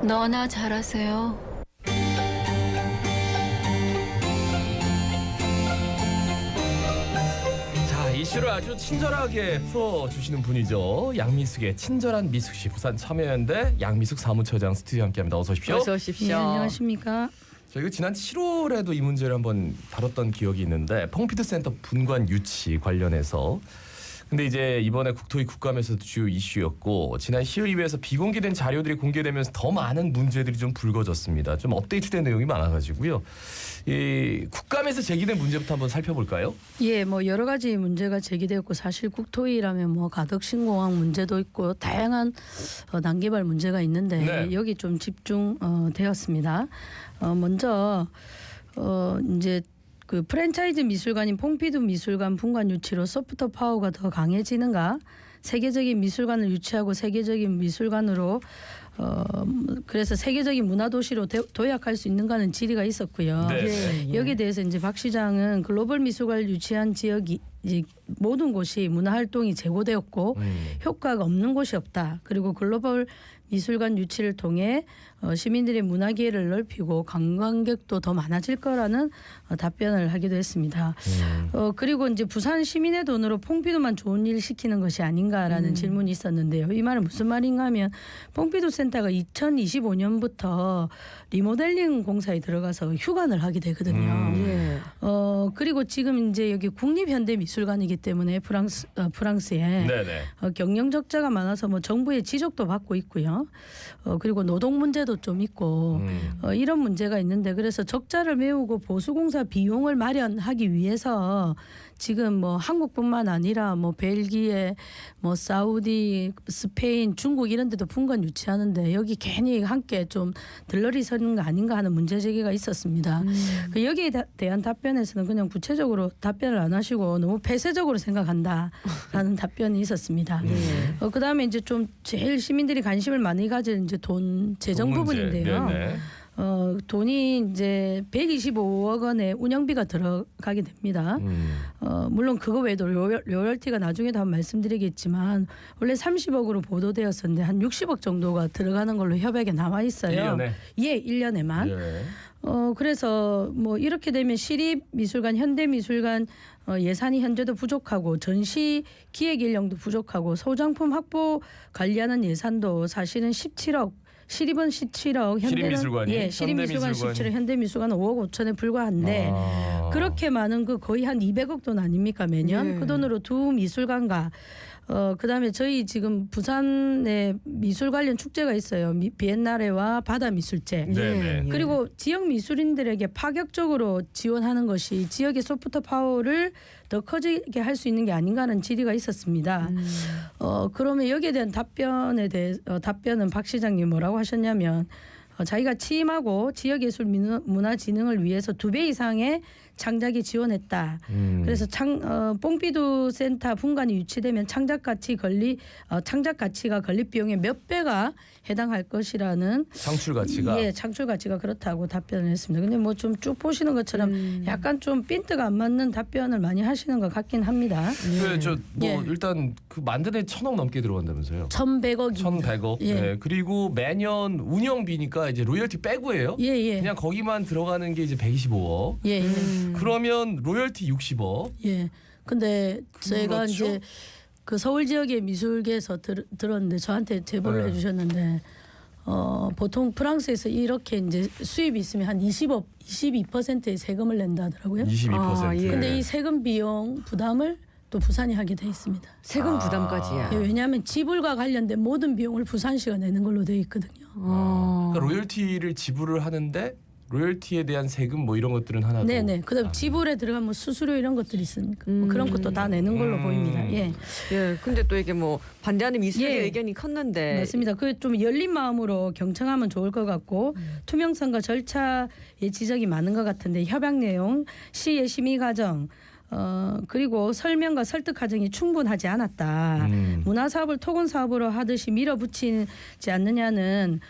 너나 잘하세요. 자, 이슈를 아주 친절하게 풀어주시는 분이죠. 양미숙의 친절한 미숙씨, 부산 참여연대 양미숙 사무처장 스튜디오에 함께합니다. 어서 오십시오. 어서 오십시오. 네, 안녕하십니까. 저희가 지난 7월에도 이 문제를 한번 다뤘던 기억이 있는데 퐁피드센터 분관 유치 관련해서 근데 이제 이번에 국토위 국감에서도 주요 이슈였고 지난 시의회에서 비공개된 자료들이 공개되면서 더 많은 문제들이 좀 불거졌습니다. 좀 업데이트된 내용이 많아가지고요. 이 국감에서 제기된 문제부터 한번 살펴볼까요? 예, 뭐 여러 가지 문제가 제기되었고 사실 국토위라면 뭐 가덕 신공항 문제도 있고 다양한 난개발 문제가 있는데 네. 여기 좀 집중 되었습니다. 먼저 이제 그 프랜차이즈 미술관인 퐁피두 미술관 분관 유치로 소프트 파워가 더 강해지는가? 세계적인 미술관을 유치하고 세계적인 미술관으로 그래서 세계적인 문화 도시로 도약할 수 있는가는 질의가 있었고요. 네. 여기에 대해서 이제 박 시장은 글로벌 미술관을 유치한 지역이 이제 모든 곳이 문화 활동이 제고되었고 효과가 없는 곳이 없다. 그리고 글로벌 미술관 유치를 통해 시민들의 문화 기회를 넓히고 관광객도 더 많아질 거라는 답변을 하기도 했습니다. 그리고 이제 부산 시민의 돈으로 퐁피두만 좋은 일 시키는 것이 아닌가라는 질문이 있었는데요. 이 말은 무슨 말인가 하면 퐁피두 센터가 2025년부터 리모델링 공사에 들어가서 휴관을 하게 되거든요. 예. 그리고 지금 이제 여기 국립현대미술관이기 때문에 프랑스에 네네. 경영 적자가 많아서 뭐 정부의 지적도 받고 있고요. 그리고 노동 문제도 좀 있고 이런 문제가 있는데 그래서 적자를 메우고 보수공사 비용을 마련하기 위해서 지금 뭐 한국뿐만 아니라 뭐 벨기에, 뭐 사우디, 스페인, 중국 이런 데도 분관 유치하는데 여기 괜히 함께 좀 들러리 서는 거 아닌가 하는 문제 제기가 있었습니다. 그 여기에 대한 답변에서는 그냥 구체적으로 답변을 안 하시고 너무 폐쇄적으로 생각한다라는 답변이 있었습니다. 그다음에 이제 좀 제일 시민들이 관심을 많이 가진 이제 재정 돈 문제. 부분인데요. 네네. 돈이 이제 125억 원의 운영비가 들어가게 됩니다. 물론 그거 외에도 로열티가 나중에도 한번 말씀드리겠지만 원래 30억으로 보도되었었는데 한 60억 정도가 들어가는 걸로 협약에 나와 있어요. 1년에? 예, 1년에만. 예. 그래서 뭐 이렇게 되면 시립미술관, 현대미술관 예산이 현재도 부족하고 전시 기획 인력도 부족하고 소장품 확보 관리하는 예산도 사실은 17억. 시립은 17억, 현대는 시립미술관이? 예, 시립미술관 현대미술관이? 17억, 현대미술관은 5억 5천에 불과한데 그렇게 많은 그 거의 한 200억 돈 아닙니까 매년? 네. 그 돈으로 두 미술관과 그다음에 저희 지금 부산에 미술 관련 축제가 있어요. 비엔나레와 바다 미술제. 네네. 그리고 지역 미술인들에게 파격적으로 지원하는 것이 지역의 소프트 파워를 더 커지게 할 수 있는 게 아닌가 하는 질의가 있었습니다. 그러면 여기에 대한 답변은 박 시장님 뭐라고 하셨냐면 자기가 취임하고 지역예술문화진흥을 위해서 2배 이상의 창작이 지원했다. 그래서 뽕피두 센터 분관이 유치되면 창작 가치가 건립 비용의 몇 배가 해당할 것이라는 창출 가치가. 예, 창출 가치가 그렇다고 답변을 했습니다. 근데 뭐 좀 쭉 보시는 것처럼 약간 좀 핀트가 안 맞는 답변을 많이 하시는 것 같긴 합니다. 뭐 예. 일단 그 만드는 1,000억 넘게 들어간다면서요. 1,100억입니다. 1,100억. 예. 네. 그리고 매년 운영비니까 이제 로열티 빼고예요. 예, 예. 그냥 거기만 들어가는 게 이제 125억. 예, 예. 그러면 로열티 60억. 예. 근데 제가 그렇죠? 이제 그 서울 지역의 미술계에서 들었는데 저한테 제보를 네. 해주셨는데 보통 프랑스에서 이렇게 이제 수입이 있으면 한 22%의 세금을 낸다 하더라고요. 22%. 아, 예. 근데 이 세금 비용 부담을 또 부산이 하게 돼 있습니다. 세금 부담까지야. 예, 왜냐하면 지불과 관련된 모든 비용을 부산시가 내는 걸로 돼 있거든요. 그러니까 로열티를 지불을 하는데 로열티에 대한 세금 뭐 이런 것들은 하나도. 네네. 그다음 지불에 들어간 뭐 수수료 이런 것들이 있으니까 뭐 그런 것도 다 내는 걸로 보입니다. 예. 예. 근데 또 이게 뭐 반대하는 미술의 예. 의견이 컸는데. 맞습니다. 그 좀 열린 마음으로 경청하면 좋을 것 같고 투명성과 절차의 지적이 많은 것 같은데 협약 내용, 시의 심의 과정, 그리고 설명과 설득 과정이 충분하지 않았다. 문화사업을 토건사업으로 하듯이 밀어붙이지 않느냐는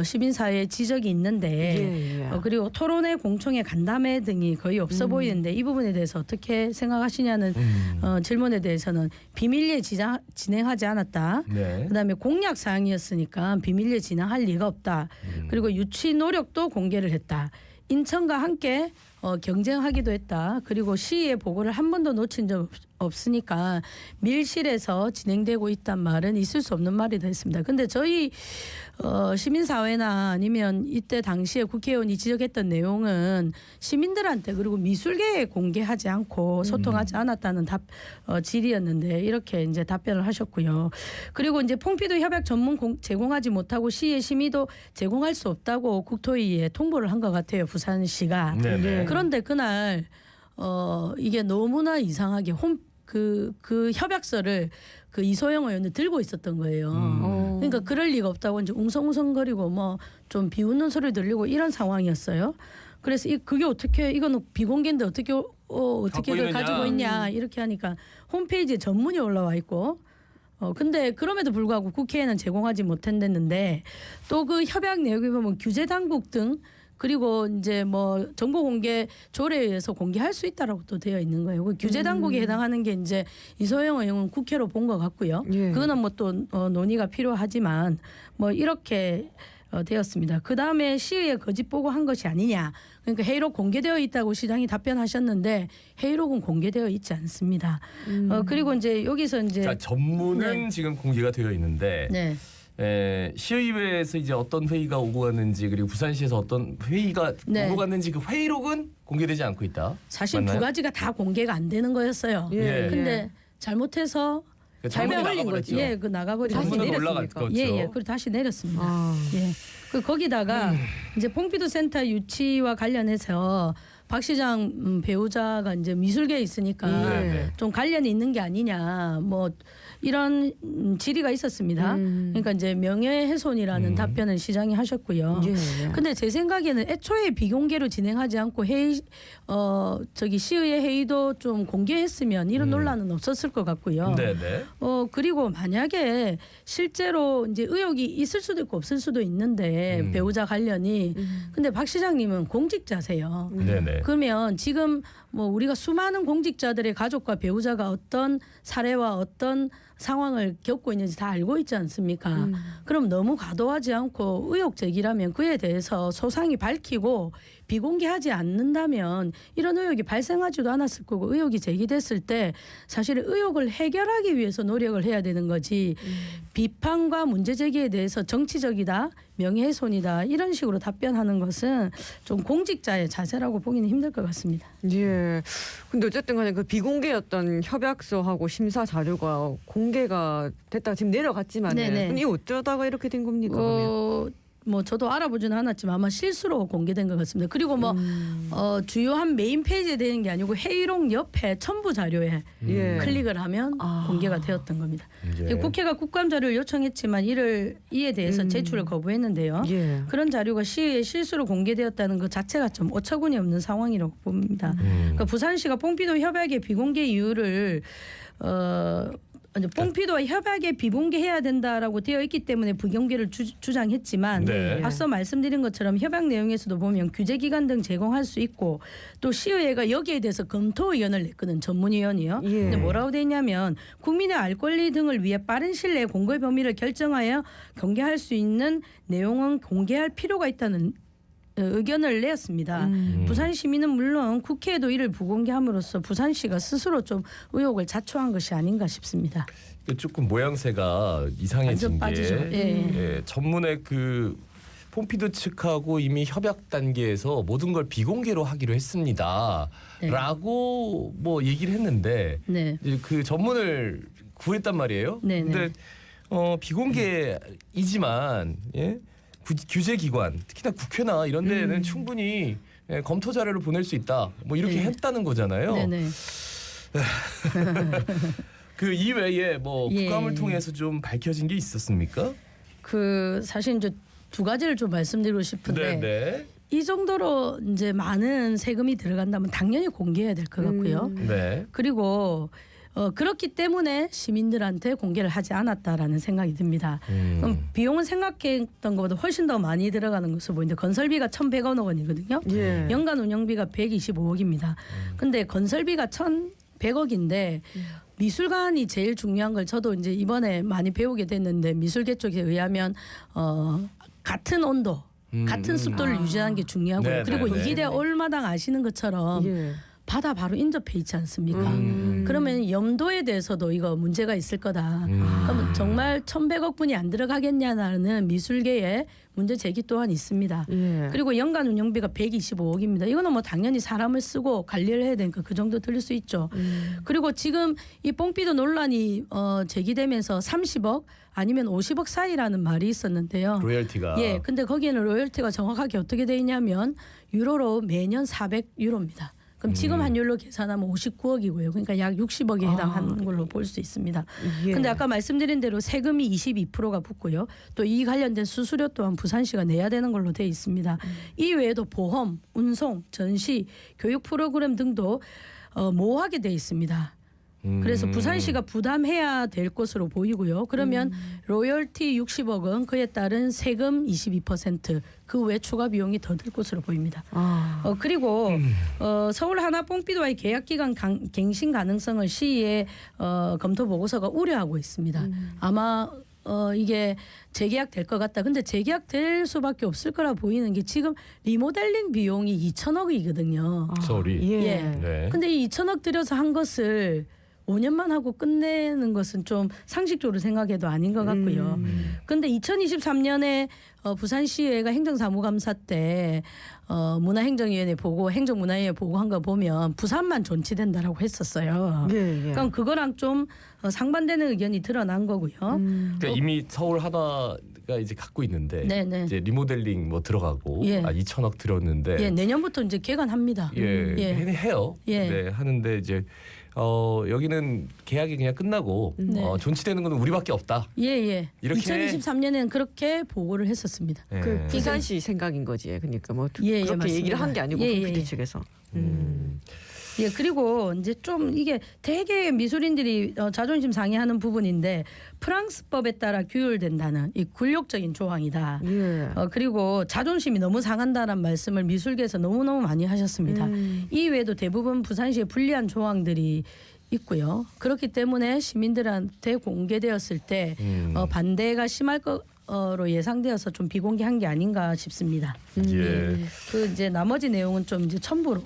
시민사회의 지적이 있는데 그리고 토론회, 공청회, 간담회 등이 거의 없어 보이는데 이 부분에 대해서 어떻게 생각하시냐는 질문에 대해서는 비밀리에 진행하지 않았다. 네. 그다음에 공약 사항이었으니까 비밀리에 진행할 리가 없다. 그리고 유치 노력도 공개를 했다. 인천과 함께 경쟁하기도 했다. 그리고 시의 보고를 한 번도 놓친 적 없으니까 밀실에서 진행되고 있단 말은 있을 수 없는 말이 됐습니다. 근데 저희 시민사회나 아니면 이때 당시에 국회의원이 지적했던 내용은 시민들한테 그리고 미술계에 공개하지 않고 소통하지 않았다는 질의였는데 이렇게 이제 답변을 하셨고요. 그리고 이제 퐁피도 협약 전문 제공하지 못하고 시의 심의도 제공할 수 없다고 국토위에 통보를 한 것 같아요. 부산시가. 네네. 그런데 그날 이게 너무나 이상하게 그 협약서를 그 이소영 의원이 들고 있었던 거예요. 그러니까 그럴 리가 없다고 이제 웅성웅성거리고 뭐 좀 비웃는 소리 들리고 이런 상황이었어요. 그래서 그게 어떻게 이거는 비공개인데 어떻게 그걸 가지고 있냐 이렇게 하니까 홈페이지에 전문이 올라와 있고. 근데 그럼에도 불구하고 국회에는 제공하지 못했는데 또 그 협약 내용에 보면 규제 당국 등 그리고 이제 뭐 정보 공개 조례에 의해서 공개할 수 있다라고 또 되어 있는 거예요. 그 규제 당국에 해당하는 게 이제 이소영 의원은 국회로 본 것 같고요. 그거는 뭐 또 논의가 필요하지만 뭐 이렇게 되었습니다. 그 다음에 시의회 거짓 보고한 것이 아니냐. 그러니까 회의록 공개되어 있다고 시장이 답변하셨는데 회의록은 공개되어 있지 않습니다. 그리고 이제 여기서 이제 자, 전문은 지금 공개가 되어 있는데. 네. 시의회에서 이제 어떤 회의가 오고 갔는지 그리고 부산시에서 어떤 회의가 오고 갔는지 그 회의록은 공개되지 않고 있다. 사실 맞나요? 두 가지가 다 공개가 안 되는 거였어요. 근데 잘못해서 전문이 나가버렸죠. 그 나가버리고 전문은 올라갔죠. 그리고 다시 내렸습니다. 그 거기다가 이제 퐁피도 센터 유치와 관련해서 박 시장 배우자가 이제 미술계에 있으니까 좀 관련이 있는 게 아니냐 뭐 이런 질의가 있었습니다. 그러니까 이제 명예훼손이라는 답변을 시장이 하셨고요. 근데 제 생각에는 애초에 비공개로 진행하지 않고 시의회 회의도 좀 공개했으면 이런 논란은 없었을 것 같고요. 네네. 그리고 만약에 실제로 이제 의혹이 있을 수도 있고 없을 수도 있는데 배우자 관련이 근데 박 시장님은 공직자세요. 네네. 그러면 지금 뭐 우리가 수많은 공직자들의 가족과 배우자가 어떤 사례와 어떤 상황을 겪고 있는지 다 알고 있지 않습니까? 그럼 너무 과도하지 않고 의혹 제기라면 그에 대해서 소상히 밝히고 비공개하지 않는다면 이런 의혹이 발생하지도 않았을 거고 의혹이 제기됐을 때 사실 의혹을 해결하기 위해서 노력을 해야 되는 거지 비판과 문제 제기에 대해서 정치적이다, 명예훼손이다 이런 식으로 답변하는 것은 좀 공직자의 자세라고 보기는 힘들 것 같습니다. 예. 근데 어쨌든 간에 그 비공개였던 협약서하고 심사 자료가 공개가 됐다가 지금 내려갔지만 이 어쩌다가 이렇게 된 겁니까? 뭐 저도 알아보지는 않았지만 아마 실수로 공개된 것 같습니다. 그리고 뭐 주요한 메인 페이지에 되는 게 아니고 회의록 옆에 첨부 자료에 클릭을 하면 공개가 되었던 겁니다. 국회가 국감 자료를 요청했지만 이에 대해서 제출을 거부했는데요. 그런 자료가 시의회 실수로 공개되었다는 것 자체가 좀 어처구니 없는 상황이라고 봅니다. 그러니까 부산시가 퐁피도 협약의 비공개 이유를 퐁피도와 협약에 비공개해야 된다라고 되어 있기 때문에 비공개를 주장했지만 앞서 말씀드린 것처럼 협약 내용에서도 보면 규제기간 등 제공할 수 있고 또 시의회가 여기에 대해서 검토 의견을 냈거든 전문위원이요. 근데 뭐라고 돼 있냐면 국민의 알 권리 등을 위해 빠른 시일 내에 공개 범위를 결정하여 공개할 수 있는 내용은 공개할 필요가 있다는 의견을 내었습니다. 부산 시민은 물론 국회에도 이를 부공개함으로써 부산시가 스스로 좀 의혹을 자초한 것이 아닌가 싶습니다. 조금 모양새가 이상해진 게 전문의 그 폼피도 측하고 이미 협약 단계에서 모든 걸 비공개로 하기로 했습니다.라고 뭐 얘기를 했는데 이제 그 전문을 구했단 말이에요. 근데 비공개이지만 규제기관 특히나 국회나 이런 데는 충분히 검토 자료를 보낼 수 있다. 뭐 이렇게 했다는 거잖아요. 그 이외에 뭐 국감을 통해서 좀 밝혀진 게 있었습니까? 그 사실 이제 두 가지를 좀 말씀드리고 싶은데 이 정도로 이제 많은 세금이 들어간다면 당연히 공개해야 될 것 같고요. 네. 그리고 그렇기 때문에 시민들한테 공개를 하지 않았다라는 생각이 듭니다. 그럼 비용은 생각했던 것보다 훨씬 더 많이 들어가는 것으로 보이는데 건설비가 1,100억 원이거든요. 예. 연간 운영비가 125억입니다. 근데 건설비가 1,100억인데 미술관이 제일 중요한 걸 저도 이제 이번에 많이 배우게 됐는데 미술계 쪽에 의하면 같은 온도, 같은 습도를 유지하는 게 중요하고요. 네, 그리고 네, 네. 이기대 올마당 아시는 것처럼 예. 바다 바로 인접해 있지 않습니까? 그러면 염도에 대해서도 이거 문제가 있을 거다. 그러면 정말 1,100억 분이 안 들어가겠냐는 미술계의 문제 제기 또한 있습니다. 예. 그리고 연간 운영비가 125억입니다. 이거는 뭐 당연히 사람을 쓰고 관리를 해야 되니까 그 정도 들릴 수 있죠. 그리고 지금 이 뽕피도 논란이 제기되면서 30억 아니면 50억 사이라는 말이 있었는데요. 로열티가. 예, 근데 거기에는 로열티가 정확하게 어떻게 돼 있냐면 유로로 매년 400유로입니다. 그럼 지금 환율로 계산하면 59억이고요. 그러니까 약 60억에 해당하는 걸로 볼 수 있습니다. 예. 근데 아까 말씀드린 대로 세금이 22%가 붙고요. 또 이 관련된 수수료 또한 부산시가 내야 되는 걸로 돼 있습니다. 이 외에도 보험, 운송, 전시, 교육 프로그램 등도 모호하게 돼 있습니다. 그래서 부산시가 부담해야 될 것으로 보이고요. 그러면 로열티 60억은 그에 따른 세금 22%, 그 외 추가 비용이 더 들 것으로 보입니다. 그리고 서울 하나 뽕피도와의 계약 기간 갱신 가능성을 시의 검토 보고서가 우려하고 있습니다. 아마 이게 재계약 될 것 같다. 근데 재계약 될 수밖에 없을 거라 보이는 게 지금 리모델링 비용이 2천억이거든요. 서울이. 예. 예. 네. 근데 이 2천억 들여서 한 것을 5년만 하고 끝내는 것은 좀 상식적으로 생각해도 아닌 것 같고요. 근데 2023년에 부산시의회가 행정사무감사 때 문화행정위원회 보고 행정문화위원회 보고한 거 보면 부산만 존치된다라고 했었어요. 예. 예. 그럼 그거랑 좀 상반되는 의견이 드러난 거고요. 그러니까 이미 서울 하나가 이제 갖고 있는데 네네. 이제 리모델링 뭐 들어가고 예. 2천억 들었는데 예, 내년부터 이제 개관합니다. 예, 해요. 예. 네, 하는데 이제 여기는 계약이 그냥 끝나고 네. 존치되는 건 우리밖에 없다. 예. 이렇게 2023년에는 그렇게 보고를 했었습니다. 예. 그 부산시 생각인 거지. 그러니까 뭐 예, 그렇게 맞습니다. 얘기를 한 게 아니고 예, 뽕피디 예. 측에서. 예, 그리고 이제 좀 이게 되게 미술인들이 자존심 상해하는 부분인데 프랑스법에 따라 규율된다는 이 굴욕적인 조항이다. 예. 그리고 자존심이 너무 상한다는 말씀을 미술계에서 너무너무 많이 하셨습니다. 이 외에도 대부분 부산시에 불리한 조항들이 있고요. 그렇기 때문에 시민들한테 공개되었을 때 반대가 심할 거로 예상되어서 좀 비공개한 게 아닌가 싶습니다. 예. 그 이제 나머지 내용은 좀 이제 첨부로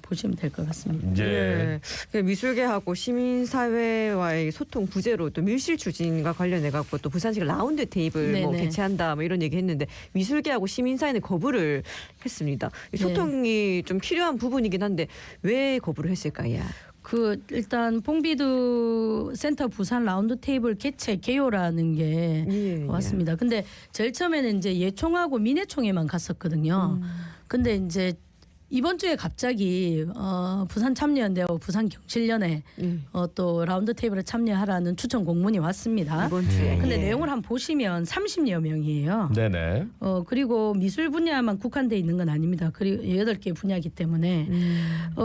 보시면 될 것 같습니다. 예. 그 미술계하고 시민사회와의 소통 부재로 또 밀실 추진과 관련해 갖고 또 부산시가 라운드 테이블 뭐 네네. 개최한다 뭐 이런 얘기했는데 미술계하고 시민사회는 거부를 했습니다. 이 소통이 좀 필요한 부분이긴 한데 왜 거부를 했을까요? 일단 퐁비두 센터 부산 라운드 테이블 개최 개요라는 게 왔습니다. 근데 제일 처음에는 이제 예총하고 민해총회만 갔었거든요. 근데 이제 이번 주에 갑자기 부산 참여연대하고 부산 경실련에 또 라운드 테이블에 참여하라는 추천 공문이 왔습니다. 이번 주에. 근데 내용을 한번 보시면 30여 명이에요. 네네. 그리고 미술 분야만 국한돼 있는 건 아닙니다. 그리고 8개 분야이기 때문에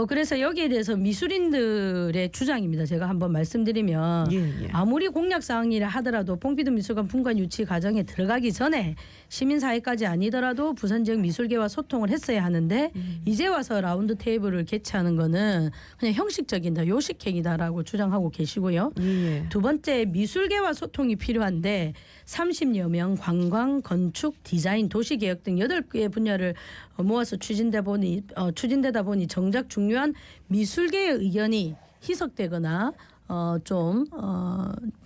그래서 여기에 대해서 미술인들의 주장입니다. 제가 한번 말씀드리면 아무리 공약 사항이라 하더라도 퐁피두 미술관 분관 유치 과정에 들어가기 전에 시민사회까지 아니더라도 부산 지역 미술계와 소통을 했어야 하는데 이제 와서 라운드 테이블을 개최하는 거는 그냥 형식적이다, 요식행위다라고 주장하고 계시고요. 두 번째, 미술계와 소통이 필요한데 30여 명 관광, 건축, 디자인, 도시개혁 등 8개의 분야를 모아서 추진되다 보니 정작 중요한 미술계의 의견이 희석되거나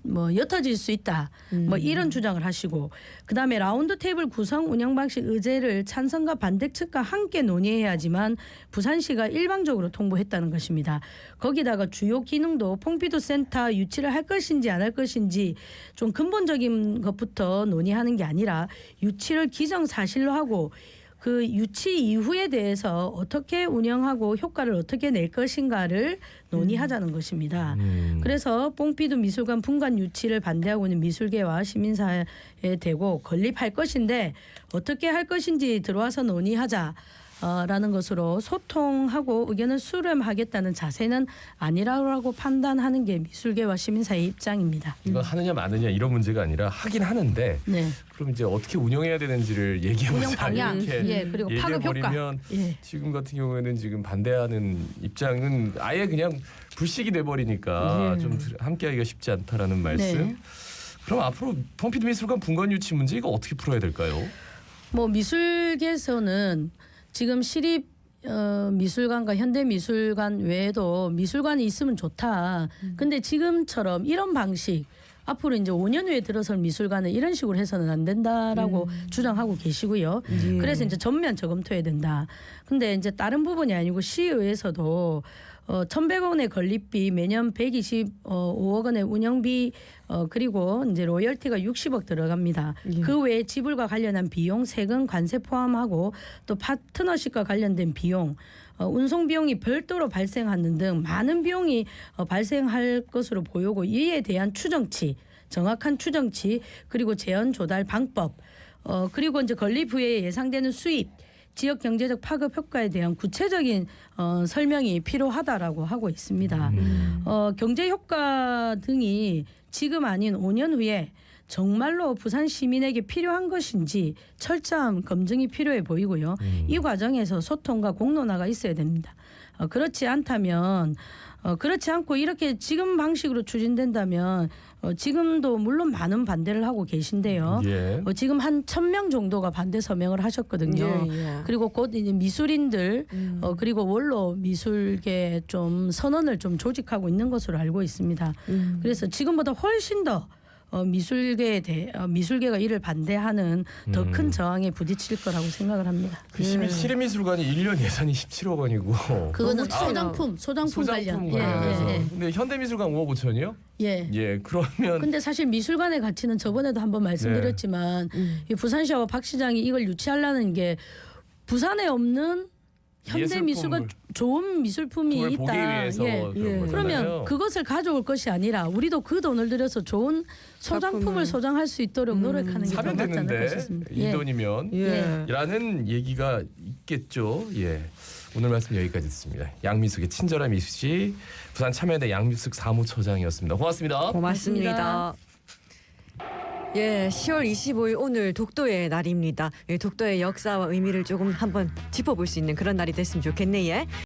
옅어질 수 있다. 뭐 이런 주장을 하시고 그다음에 라운드 테이블 구성 운영 방식 의제를 찬성과 반대 측과 함께 논의해야지만 부산시가 일방적으로 통보했다는 것입니다. 거기다가 주요 기능도 퐁피두 센터 유치를 할 것인지 안 할 것인지 좀 근본적인 것부터 논의하는 게 아니라 유치를 기정사실로 하고 그 유치 이후에 대해서 어떻게 운영하고 효과를 어떻게 낼 것인가를 논의하자는 것입니다. 그래서 뽕피드 미술관 분관 유치를 반대하고 있는 미술계와 시민사회에 대고 건립할 것인데 어떻게 할 것인지 들어와서 논의하자. 라는 것으로 소통하고 의견을 수렴하겠다는 자세는 아니라고 판단하는 게 미술계와 시민사회의 입장입니다. 이건 하느냐 마느냐 이런 문제가 아니라 하긴 하는데 네. 그럼 이제 어떻게 운영해야 되는지를 얘기해보자. 운영 방향, 이렇게 예, 그리고 파급 효과. 얘기해버리면 예. 지금 같은 경우에는 지금 반대하는 입장은 아예 그냥 불식이 돼버리니까 예. 좀 함께하기가 쉽지 않다라는 말씀. 네. 그럼 앞으로 펑피드 미술관 분관 유치 문제 이거 어떻게 풀어야 될까요? 뭐 미술계에서는 지금 시립 미술관과 현대미술관 외에도 미술관이 있으면 좋다. 근데 지금처럼 이런 방식 앞으로 이제 5년 후에 들어설 미술관을 이런 식으로 해서는 안 된다라고 주장하고 계시고요. 예. 그래서 이제 전면 재검토해야 된다. 근데 이제 다른 부분이 아니고 시의회에서도 1,100원의 건립비, 매년 125억 원의 운영비, 그리고 이제 로열티가 60억 들어갑니다. 예. 그 외에 지불과 관련한 비용, 세금, 관세 포함하고 또 파트너십과 관련된 비용, 운송 비용이 별도로 발생하는 등 많은 비용이 발생할 것으로 보이고 이에 대한 추정치, 정확한 추정치, 그리고 재원 조달 방법, 그리고 이제 건립 후에 예상되는 수입, 지역 경제적 파급 효과에 대한 구체적인 설명이 필요하다라고 하고 있습니다. 경제 효과 등이 지금 아닌 5년 후에 정말로 부산 시민에게 필요한 것인지 철저한 검증이 필요해 보이고요. 이 과정에서 소통과 공론화가 있어야 됩니다. 그렇지 않다면 그렇지 않고 이렇게 지금 방식으로 추진된다면 지금도 물론 많은 반대를 하고 계신데요. 예. 지금 한 1,000명 정도가 반대 서명을 하셨거든요. 예, 예. 그리고 곧 이제 미술인들 그리고 원로 미술계 좀 선언을 좀 조직하고 있는 것으로 알고 있습니다. 그래서 지금보다 훨씬 더 미술계가 이를 반대하는 더 큰 저항에 부딪힐 거라고 생각을 합니다. 그 시립미술관이 1년 예산이 17억 원이고 그거는 너무 차이나. 소장품 관련. 관련해서. 근데 현대미술관 5억 5천이요? 예. 예, 그러면 근데 사실 미술관의 가치는 저번에도 한번 말씀드렸지만 이 부산시와 박 시장이 이걸 유치하려는 게 부산에 없는 현대 미술관 좋은 미술품이 그걸 보기 있다. 위해서 예. 그런 예. 거잖아요. 그러면 그것을 가져올 것이 아니라 우리도 그 돈을 들여서 좋은 소장품을 작품을. 소장할 수 있도록 노력하는 게 더 사면 맞지 않을까 되는데 싶습니다. 이 예. 돈이면 예. 라는 얘기가 있겠죠. 예. 오늘 말씀 여기까지 듣습니다. 양미숙의 친절한 미숙씨 부산 참여대 양미숙 사무처장이었습니다. 고맙습니다. 고맙습니다. 예, 10월 25일 오늘 독도의 날입니다. 예, 독도의 역사와 의미를 조금 한번 짚어볼 수 있는 그런 날이 됐으면 좋겠네. 예.